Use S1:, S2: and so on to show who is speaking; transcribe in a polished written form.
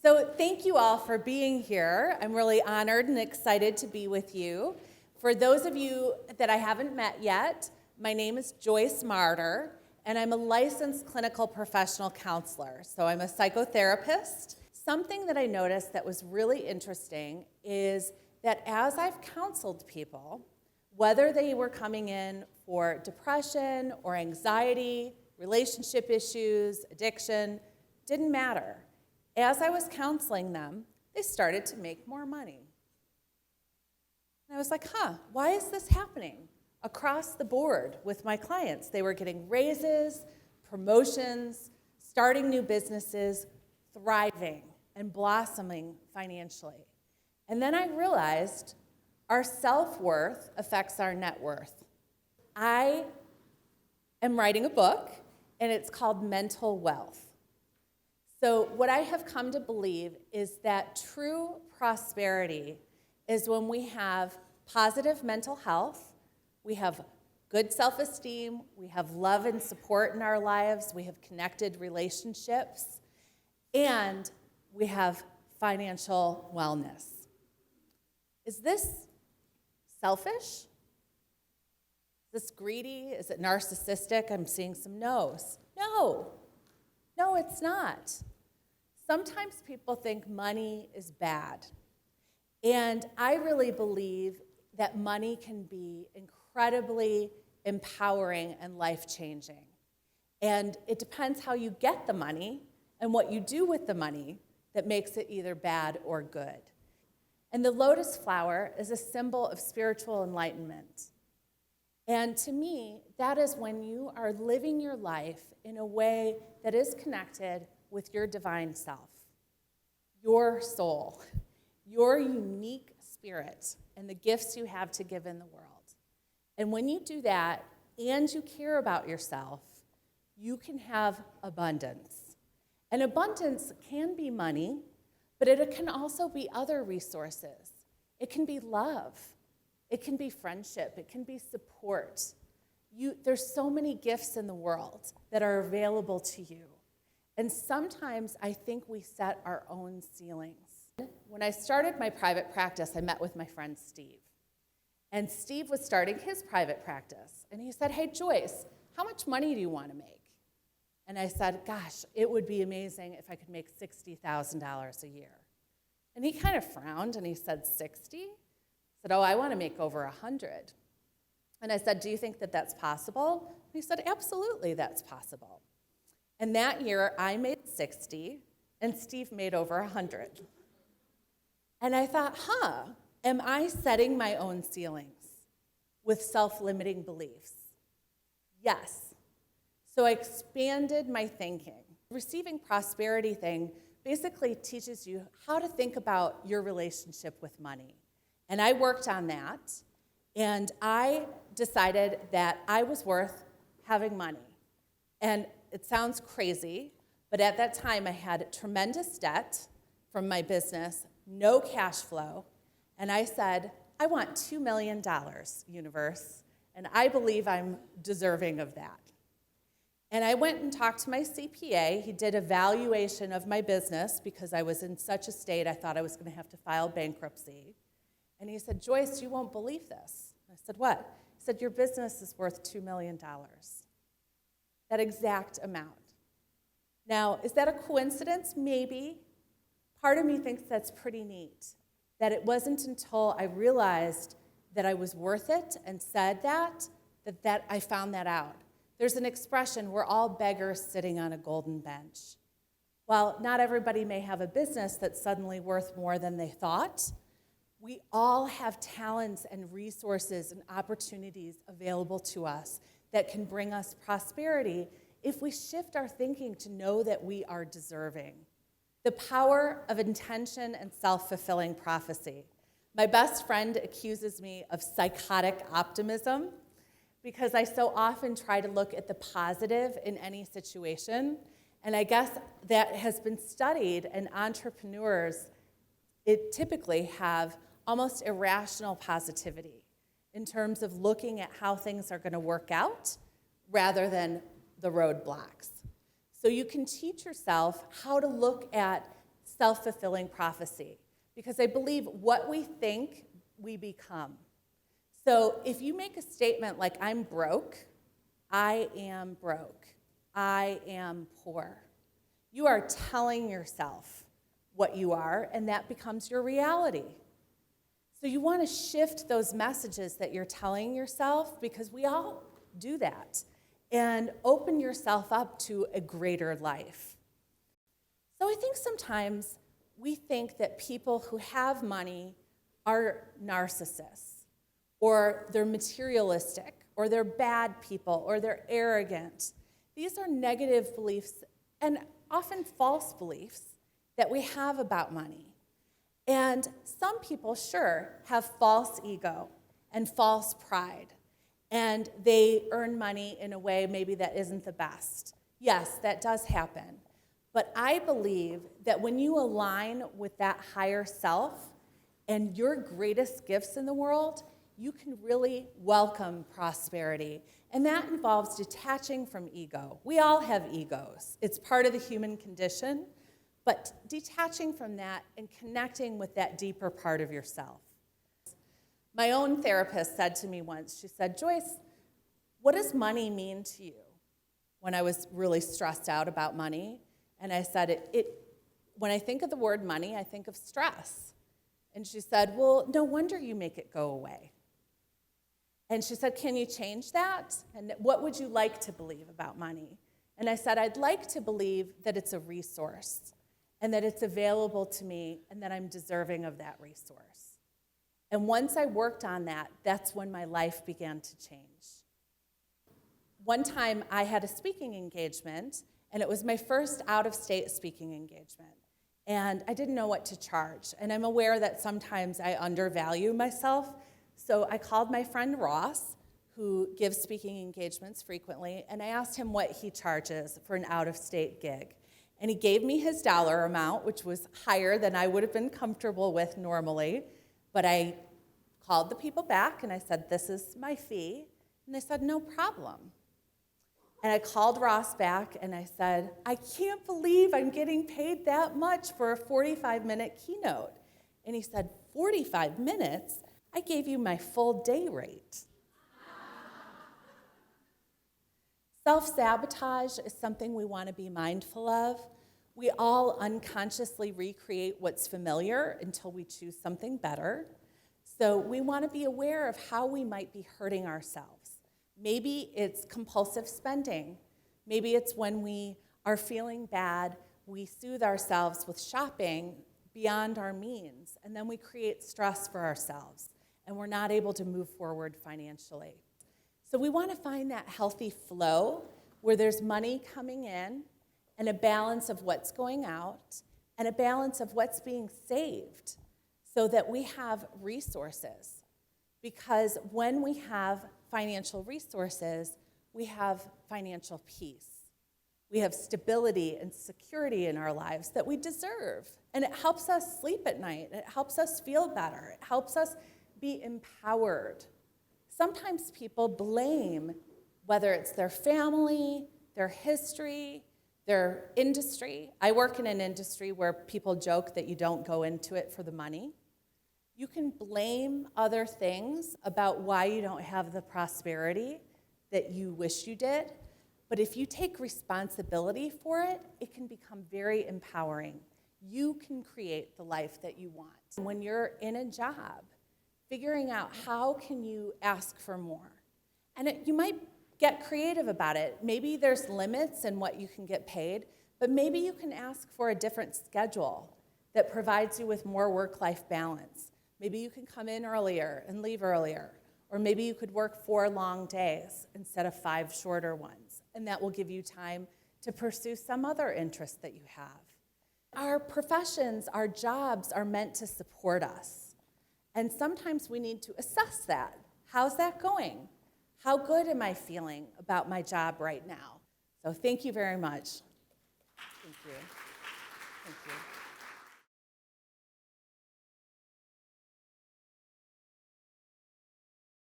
S1: So thank you all for being here. I'm really honored and excited to be with you. For those of you that I haven't met yet, my name is Joyce Marter, and I'm a licensed clinical professional counselor. So I'm a psychotherapist. Something that I noticed that was really interesting is that as I've counseled people, whether they were coming in for depression or anxiety, relationship issues, addiction, didn't matter. As I was counseling them, they started to make more money. And I was like, why is this happening? Across the board with my clients, they were getting raises, promotions, starting new businesses, thriving and blossoming financially. And then I realized our self-worth affects our net worth. I am writing a book, and it's called Mental Wealth. So what I have come to believe is that true prosperity is when we have positive mental health, we have good self-esteem, we have love and support in our lives, we have connected relationships, and we have financial wellness. Is this selfish? Is this greedy? Is it narcissistic? I'm seeing some no's. No, it's not. Sometimes people think money is bad. And I really believe that money can be incredibly empowering and life-changing. And it depends how you get the money and what you do with the money that makes it either bad or good. And the lotus flower is a symbol of spiritual enlightenment. And to me, that is when you are living your life in a way that is connected with your divine self, your soul, your unique spirit, and the gifts you have to give in the world. And when you do that and you care about yourself, you can have abundance. And abundance can be money, but it can also be other resources. It can be love. It can be friendship. It can be support. There's so many gifts in the world that are available to you. And sometimes I think we set our own ceilings. When I started my private practice, I met with my friend Steve. And Steve was starting his private practice. And he said, "Hey, Joyce, how much money do you want to make?" And I said, "Gosh, it would be amazing if I could make $60,000 a year." And he kind of frowned and he said, 60? I said, "Oh, I want to make over 100. And I said, "Do you think that that's possible?" And he said, "Absolutely, that's possible." And that year, I made 60, and Steve made over 100. And I thought, am I setting my own ceilings with self-limiting beliefs? Yes. So I expanded my thinking. Receiving prosperity thing basically teaches you how to think about your relationship with money. And I worked on that, and I decided that I was worth having money. And it sounds crazy, but at that time I had tremendous debt from my business, no cash flow, and I said, I want $2 million, universe, and I believe I'm deserving of that. And I went and talked to my CPA. He did a valuation of my business because I was in such a state I thought I was going to have to file bankruptcy. And he said, "Joyce, you won't believe this." I said, "What?" He said, "Your business is worth $2 million. That exact amount. Now, is that a coincidence? Maybe. Part of me thinks that's pretty neat, that it wasn't until I realized that I was worth it and said that I found that out. There's an expression, we're all beggars sitting on a golden bench. While not everybody may have a business that's suddenly worth more than they thought, we all have talents and resources and opportunities available to us that can bring us prosperity if we shift our thinking to know that we are deserving. The power of intention and self-fulfilling prophecy. My best friend accuses me of psychotic optimism because I so often try to look at the positive in any situation. And I guess that has been studied, and entrepreneurs typically have almost irrational positivity in terms of looking at how things are going to work out rather than the roadblocks. So you can teach yourself how to look at self-fulfilling prophecy, because I believe what we think, we become. So if you make a statement like, I'm broke, I am broke, I am poor, you are telling yourself what you are, and that becomes your reality. So you want to shift those messages that you're telling yourself, because we all do that, and open yourself up to a greater life. So I think sometimes we think that people who have money are narcissists, or they're materialistic, or they're bad people, or they're arrogant. These are negative beliefs, and often false beliefs, that we have about money. And some people, sure, have false ego and false pride, and they earn money in a way maybe that isn't the best. Yes, that does happen. But I believe that when you align with that higher self and your greatest gifts in the world, you can really welcome prosperity. And that involves detaching from ego. We all have egos. It's part of the human condition. But detaching from that and connecting with that deeper part of yourself. My own therapist said to me once, she said, Joyce, what does money mean to you? When I was really stressed out about money. And I said, when I think of the word money, I think of stress. And she said, well, no wonder you make it go away. And she said, can you change that? And what would you like to believe about money? And I said, I'd like to believe that it's a resource, and that it's available to me, and that I'm deserving of that resource. And once I worked on that, that's when my life began to change. One time I had a speaking engagement, and it was my first out-of-state speaking engagement. And I didn't know what to charge. And I'm aware that sometimes I undervalue myself. So I called my friend Ross, who gives speaking engagements frequently, and I asked him what he charges for an out-of-state gig. And he gave me his dollar amount, which was higher than I would have been comfortable with normally. But I called the people back, and I said, this is my fee. And they said, no problem. And I called Ross back, and I said, I can't believe I'm getting paid that much for a 45-minute keynote. And he said, 45 minutes? I gave you my full day rate. Self-sabotage is something we want to be mindful of. We all unconsciously recreate what's familiar until we choose something better. So we want to be aware of how we might be hurting ourselves. Maybe it's compulsive spending. Maybe it's when we are feeling bad, we soothe ourselves with shopping beyond our means, and then we create stress for ourselves, and we're not able to move forward financially. So we want to find that healthy flow where there's money coming in and a balance of what's going out and a balance of what's being saved so that we have resources. Because when we have financial resources, we have financial peace. We have stability and security in our lives that we deserve. And it helps us sleep at night. It helps us feel better. It helps us be empowered. Sometimes people blame, whether it's their family, their history, their industry. I work in an industry where people joke that you don't go into it for the money. You can blame other things about why you don't have the prosperity that you wish you did. But if you take responsibility for it, it can become very empowering. You can create the life that you want. When you're in a job, figuring out how can you ask for more. And you might get creative about it. Maybe there's limits in what you can get paid, but maybe you can ask for a different schedule that provides you with more work-life balance. Maybe you can come in earlier and leave earlier. Or maybe you could work 4 long days instead of 5 shorter ones. And that will give you time to pursue some other interest that you have. Our professions, our jobs are meant to support us. And sometimes we need to assess that. How's that going? How good am I feeling about my job right now? So thank you very much. Thank you. Thank you.